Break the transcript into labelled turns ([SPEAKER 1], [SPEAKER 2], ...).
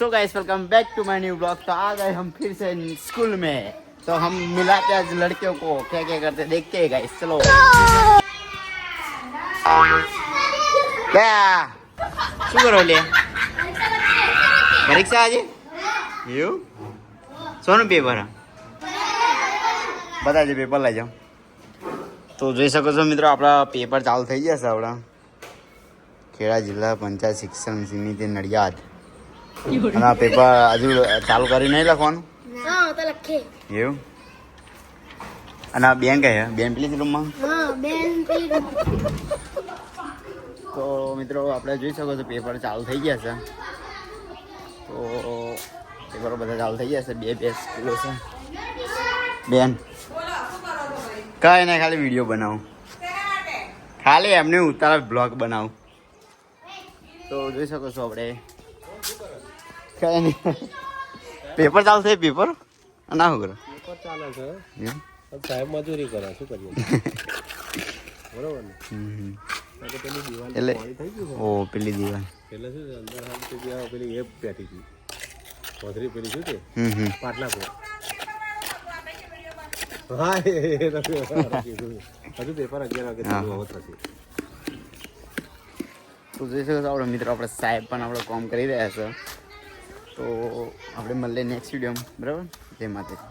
[SPEAKER 1] So guys welcome back to my new blog. तो आ गए हम फिर से स्कूल में, तो हम मिलाते आज लड़कियों को क्या क्या करते देखते हैं गाइस। चलो क्या શું કરો લે પરીક્ષા આજે એવું સોનું પેપર બતાજે પેપર લઈ જાઓ। તો જોઈ શકો છો મિત્રો આપણા પેપર ચાલુ થઈ જશે આપણા ખેડા જિલ્લા પંચાયત શિક્ષણ સમિતિ નડિયાદ। અને આ પેપર હજુ ચાલુ કરી નહીં લખવાનું એવું। અને આ બેન કઈ બેન પેલી રૂમમાં। તો મિત્રો આપણે જોઈ શકો છો પેપર ચાલુ થઈ ગયા છે। તો પેપરો બધા ચાલુ થઈ ગયા છે। બે સ્કૂલો છે બેન કઈ નહીં ખાલી વિડીયો બનાવું ખાલી એમને ઉતારા બ્લોગ બનાવું। તો જોઈ શકો છો આપણે કઈ નહીં પેપર ચાલુ થાય પેપર ના શું કરો
[SPEAKER 2] પેપર ચાલે છે સાહેબ મજૂરી કરે શું કરીએ બરોબર ને
[SPEAKER 1] એટલે ઓ પેલી દિવાલ
[SPEAKER 2] એટલે શું છે અંદર હાલ તો ગયા પેલી એ બેઠી હતી વધરી પેલી શું છે પાટલા પર હા હજુ પેપર 11 વાગે ચાલુ થશે।
[SPEAKER 1] તો જોઈ શકો છો આપણે મિત્રો આપણે સાહેબ પણ આપણે કામ કરી રહ્યા છે। તો આપણે મળીએ નેક્સ્ટ વિડીયોમાં બરાબર। જય માતાજી।